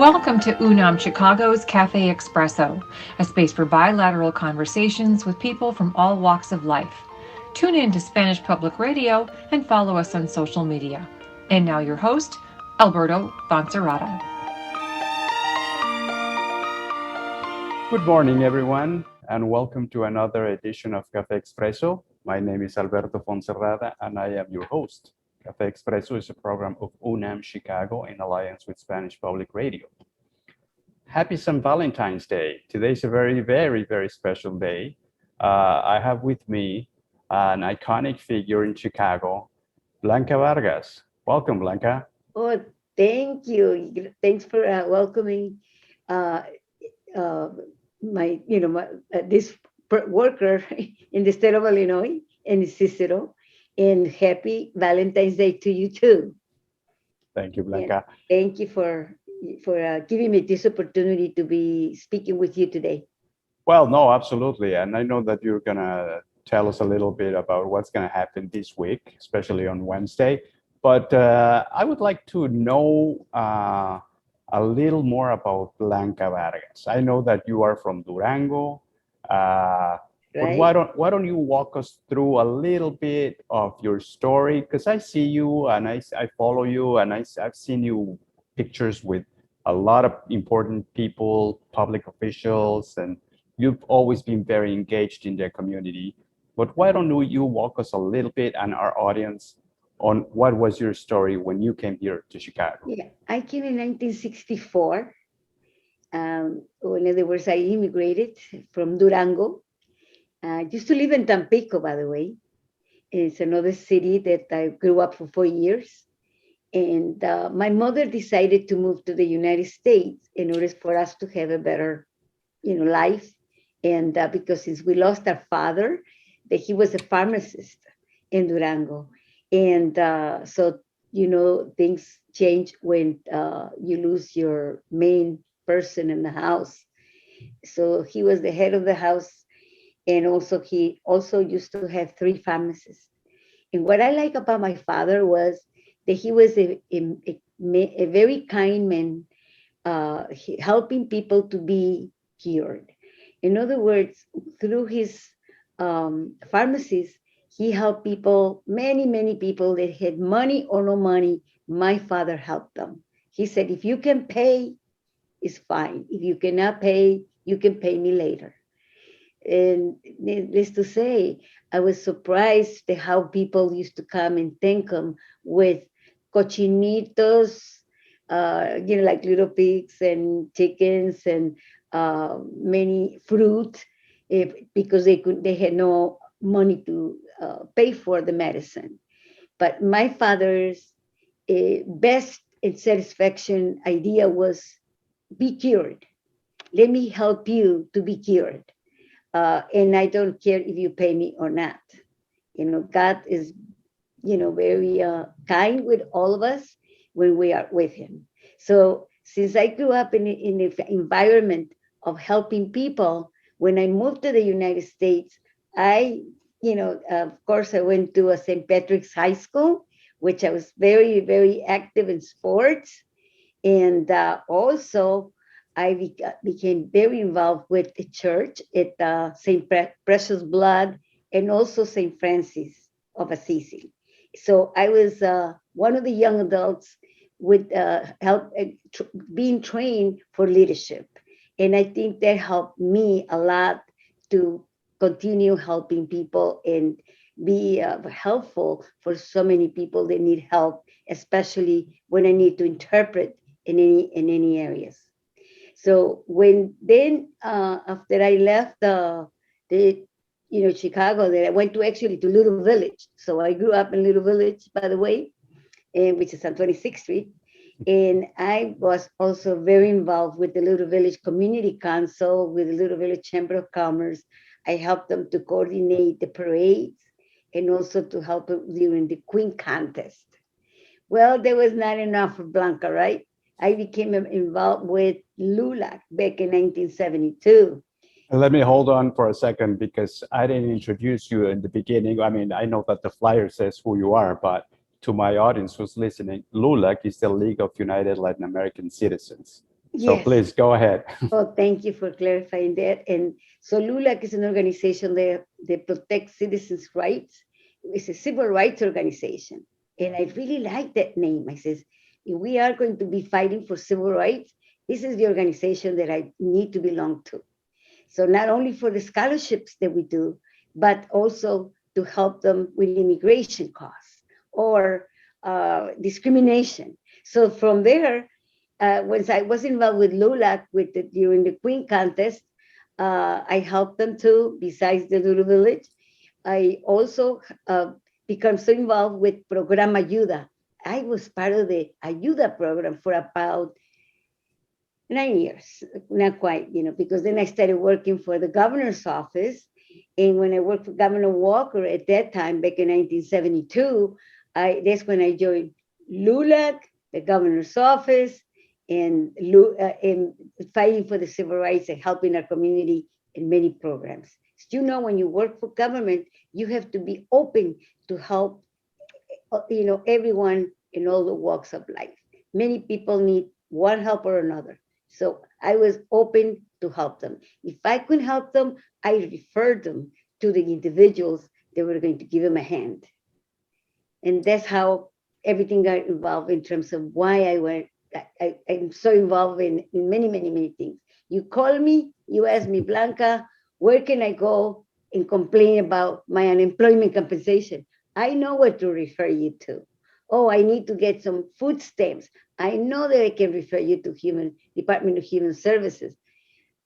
Welcome to UNAM Chicago's CAFÉ EXPRESSO, a space for bilateral conversations with people from all walks of life. Tune in to Spanish Public Radio and follow us on social media. And now your host, Alberto Foncerrada. Good morning, everyone, and welcome to another edition of Café Expresso. My name is Alberto Foncerrada, and I am your host. Café Expresso is a program of UNAM Chicago in alliance with Spanish Public Radio. Happy St. Valentine's Day. Today is a very, very, very special day. I have with me an iconic figure in Chicago, Blanca Vargas. Welcome, Blanca. Oh, thank you. Thanks for welcoming this worker in the state of Illinois in Cicero. And happy Valentine's Day to you too. Thank you, Blanca. And thank you for giving me this opportunity to be speaking with you today. Well, no, absolutely. And I know that you're going to tell us a little bit about what's going to happen this week, especially on Wednesday. But I would like to know a little more about Blanca Vargas. I know that you are from Durango. But why don't you walk us through a little bit of your story? Because I see you and I follow you and I've seen you pictures with a lot of important people, public officials, and you've always been very engaged in the community. But why don't you walk us a little bit and our audience on what was your story when you came here to Chicago? Yeah, I came in 1964. In other words, I immigrated from Durango. I used to live in Tampico, by the way. It's another city that I grew up for 4 years. And my mother decided to move to the United States in order for us to have a better, life. And because since we lost our father, that he was a pharmacist in Durango. And so, things change when you lose your main person in the house. So he was the head of the house. And also, he also used to have 3 pharmacies. And what I like about my father was that he was a very kind man, helping people to be cured. In other words, through his pharmacies, he helped people, many, many people that had money or no money. My father helped them. He said, if you can pay, it's fine. If you cannot pay, you can pay me later. And needless to say, I was surprised at how people used to come and thank him with cochinitos, like little pigs and chickens and many fruit, because they had no money to pay for the medicine. But my father's best and satisfaction idea was be cured. Let me help you to be cured. And I don't care if you pay me or not. God is, very kind with all of us when we are with him. So since I grew up in the environment of helping people, when I moved to the United States, of course, I went to a St. Patrick's High School, which I was very, very active in sports. And also, I became very involved with the church at St. Precious Blood and also St. Francis of Assisi. So I was one of the young adults with help being trained for leadership. And I think that helped me a lot to continue helping people and be helpful for so many people that need help, especially when I need to interpret in any areas. So after I left Chicago, that I went to Little Village. So I grew up in Little Village, by the way, which is on 26th Street. And I was also very involved with the Little Village Community Council, with the Little Village Chamber of Commerce. I helped them to coordinate the parades and also to help during the Queen Contest. Well, there was not enough for Blanca, right? I became involved with LULAC back in 1972. Let me hold on for a second because I didn't introduce you in the beginning. I mean, I know that the flyer says who you are, but to my audience who's listening, LULAC is the League of United Latin American Citizens. So Yes. please go ahead. Oh, thank you for clarifying that. And so LULAC is an organization that protects citizens' rights. It's a civil rights organization. And I really like that name. I says, if we are going to be fighting for civil rights, this is the organization that I need to belong to. So not only for the scholarships that we do, but also to help them with immigration costs or discrimination. So from there, once I was involved with LULAC during the Queen contest, I helped them too, besides the Lulu Village. I also become so involved with Programa Ayuda. I was part of the Ayuda program for about 9 years, not quite, because then I started working for the governor's office. And when I worked for Governor Walker at that time, back in 1972, that's when I joined LULAC, the governor's office, and fighting for the civil rights and helping our community in many programs. So, when you work for government, you have to be open to help, everyone in all the walks of life. Many people need one help or another. So I was open to help them. If I couldn't help them, I referred them to the individuals that were going to give them a hand. And that's how everything got involved in terms of why I went. I'm so involved in many, many, many things. You call me, you ask me, Blanca, where can I go and complain about my unemployment compensation? I know what to refer you to. Oh, I need to get some food stamps. I know that I can refer you to Department of Human Services.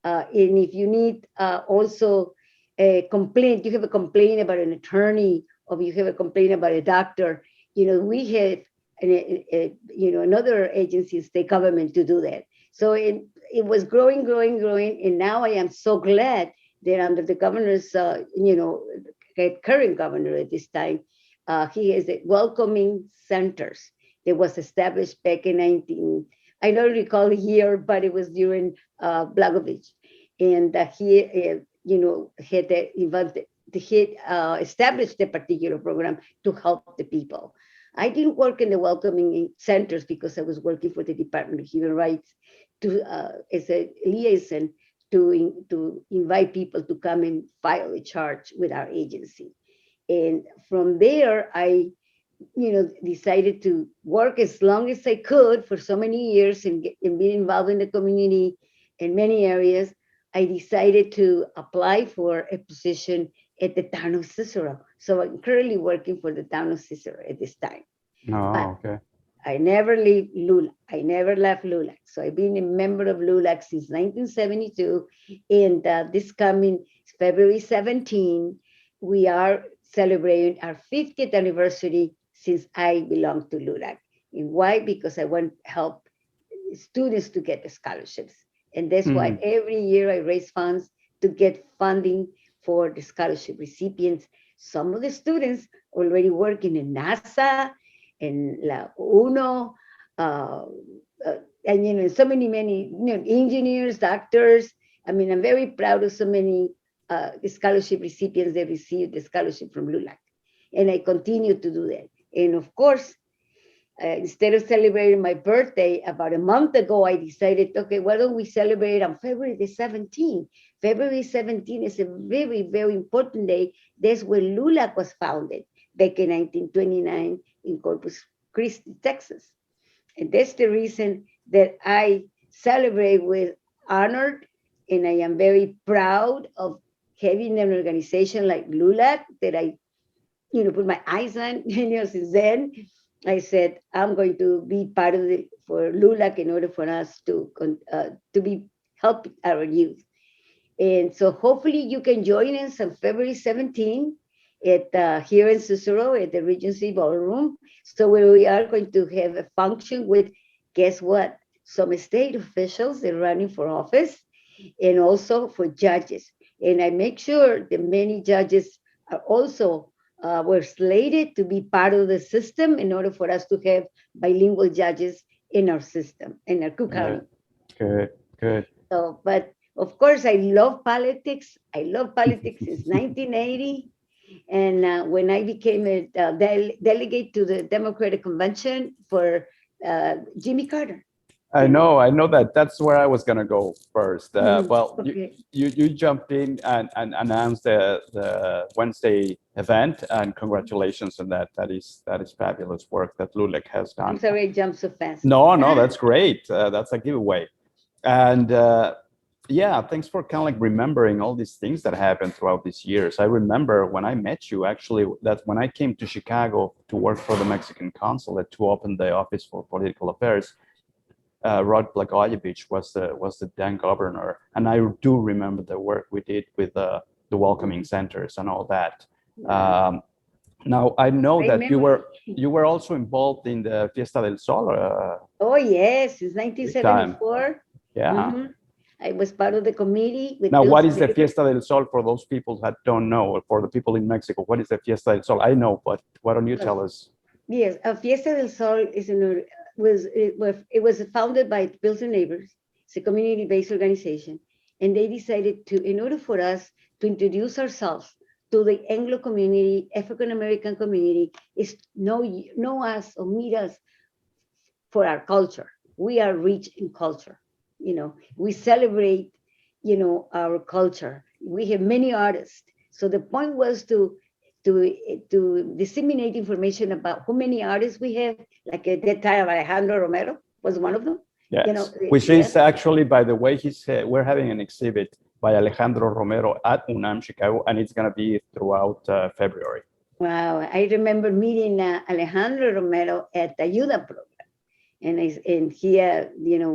And if you need also a complaint, you have a complaint about an attorney, or you have a complaint about a doctor, we have another agency, state government, to do that. So it was growing, and now I am so glad that under the governor's, current governor at this time, he has a welcoming centers that was established back in I don't recall the year, but it was during Blagovich. And he, had established a particular program to help the people. I didn't work in the welcoming centers because I was working for the Department of Human Rights as a liaison to invite people to come and file a charge with our agency. And from there, I decided to work as long as I could for so many years and be involved in the community in many areas. I decided to apply for a position at the town of Cicero. So I'm currently working for the town of Cicero at this time. Oh, okay. I never leave LULAC. I never left LULAC. So I've been a member of LULAC since 1972. And this coming February 17, we are celebrating our 50th anniversary since I belong to LULAC. And why? Because I want to help students to get the scholarships. And that's why every year I raise funds to get funding for the scholarship recipients. Some of the students already working in NASA, in La UNO, and so many engineers, doctors. I mean, I'm very proud of so many scholarship recipients that received the scholarship from LULAC, and I continue to do that. And of course, instead of celebrating my birthday, about a month ago, I decided, okay, why don't we celebrate on February the 17th? February 17th is a very, very important day. That's when LULAC was founded back in 1929 in Corpus Christi, Texas. And that's the reason that I celebrate with honored, and I am very proud of having an organization like LULAC that I, put my eyes on, since then. I said, I'm going to be part of it for LULAC in order for us to be help our youth. And so hopefully you can join us on February 17 at here in Cicero at the Regency Ballroom. So we are going to have a function with, guess what? Some state officials that are running for office, and also for judges. And I make sure that many judges are also were slated to be part of the system in order for us to have bilingual judges in our system, in our Cook County. Good. So, but of course, I love politics. I love politics since 1980. And when I became a delegate to the Democratic Convention for Jimmy Carter. I know that that's where I was gonna go first. Well, Okay. you jumped in and announced the Wednesday event, and congratulations on that. That is fabulous work that LULAC has done. I'm sorry I jumped so fast. No, that's great. That's a giveaway. And yeah, thanks for kind of like remembering all these things that happened throughout these years. I remember when I met you, actually, that when I came to Chicago to work for the Mexican consulate to open the Office for Political Affairs, Rod Blagojevich was the then governor, and I do remember the work we did with the welcoming centers and all that. Now I know Great that memory. you were also involved in the Fiesta del Sol. Oh yes, since 1974. Yeah. Mhm. I was part of the committee. With Now, Bill what is the Smith. Fiesta del Sol for those people that don't know, or for the people in Mexico? What is the Fiesta del Sol? I know, but why don't you tell us? Yes, Fiesta del Sol it was founded by Bills and Neighbors. It's a community-based organization, and they decided to, in order for us to introduce ourselves to the Anglo community, African American community, is know us or meet us for our culture. We are rich in culture. We celebrate, our culture. We have many artists. So the point was to disseminate information about how many artists we have, like at that time, Alejandro Romero was one of them. Yes, which is actually, by the way, we're having an exhibit by Alejandro Romero at UNAM Chicago, and it's going to be throughout February. Wow, I remember meeting Alejandro Romero at the Ayuda program, and he,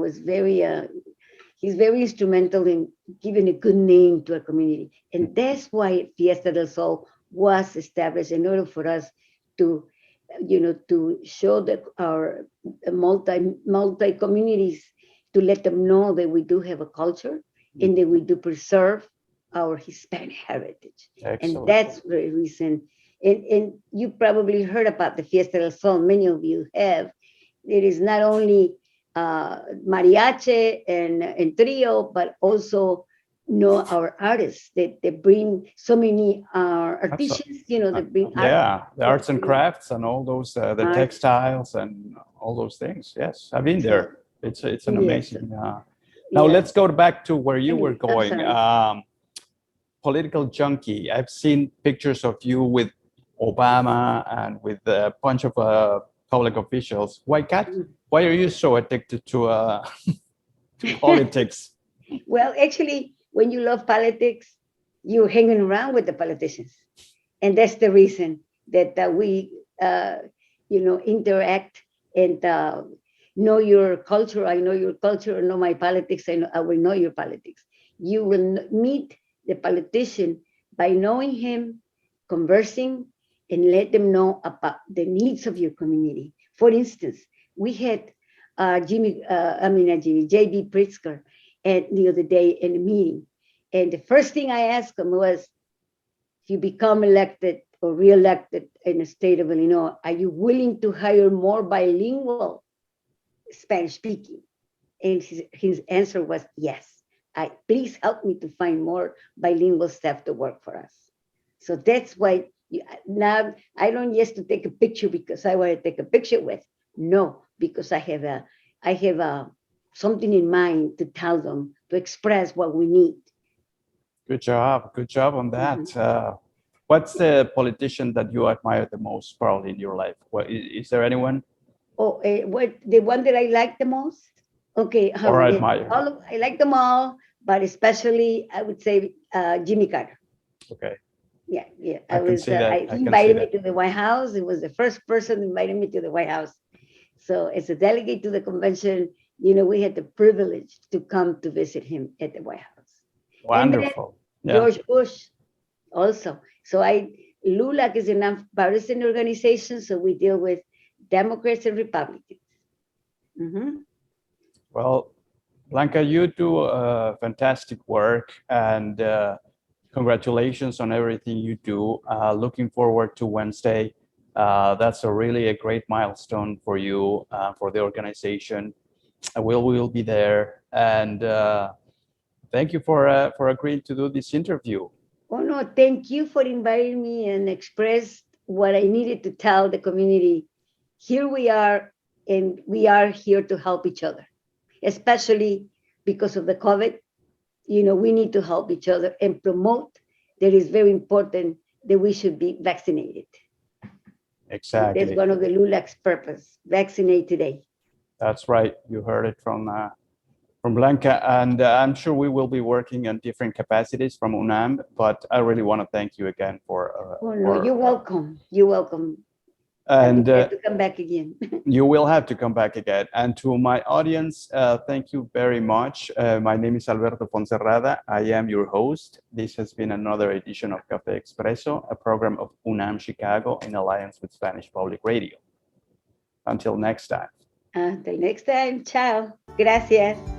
was very, he's very instrumental in giving a good name to our community, and that's why Fiesta del Sol was established in order for us to, to show that our multi communities, to let them know that we do have a culture and that we do preserve our Hispanic heritage. Excellent. And that's the reason. And you probably heard about the Fiesta del Sol. Many of you have. It is not only mariachi and trio, but also our artists that bring so many artisans, that bring the arts and crafts and all those the textiles and all those things. Yes, I've been there. It's an amazing. Now let's go back to where you were going. Political junkie. I've seen pictures of you with Obama and with a bunch of public officials. Why are you so addicted to politics? Well, actually, when you love politics, you're hanging around with the politicians. And that's the reason that we, interact and know your culture. I know your culture, know my politics. I will know your politics. You will meet the politician by knowing him, conversing, and let them know about the needs of your community. For instance, we had JB Pritzker the other day in a meeting. And the first thing I asked him was, if you become elected or re-elected in the state of Illinois, are you willing to hire more bilingual Spanish speaking? And his answer was yes. Please help me to find more bilingual staff to work for us. So that's why now I don't just to take a picture because I want to take a picture with. No, because I have something in mind to tell them, to express what we need. Good job on that. Mm-hmm. What's the politician that you admire the most, probably, in your life? Is there anyone? Oh, the one that I like the most? Okay. Or admire? I like them all, but especially I would say Jimmy Carter. Okay. Yeah. He invited me to the White House. It was the first person who invited me to the White House. So as a delegate to the convention, we had the privilege to come to visit him at the White House. Wonderful. And George Bush also. So LULAC is a nonpartisan organization, so we deal with Democrats and Republicans. Mm-hmm. Well, Blanca, you do fantastic work, and congratulations on everything you do. Looking forward to Wednesday. That's really a great milestone for you, for the organization. We'll be there, and thank you for agreeing to do this interview. Oh no, thank you for inviting me and express what I needed to tell the community. Here we are, and we are here to help each other. especially because of the COVID. We need to help each other and promote that it's very important that we should be vaccinated. Exactly. That's one of the LULAC's purpose, vaccinate today. That's right. You heard it from Blanca, and I'm sure we will be working on different capacities from UNAM, but I really want to thank you again for... You're welcome. You're welcome. And I have to come back again. you will have to come back again. And to my audience, thank you very much. My name is Alberto Foncerrada. I am your host. This has been another edition of CAFÉ EXPRESSO, a program of UNAM Chicago in alliance with Spanish Public Radio. Until next time. Until next time. Ciao. Gracias.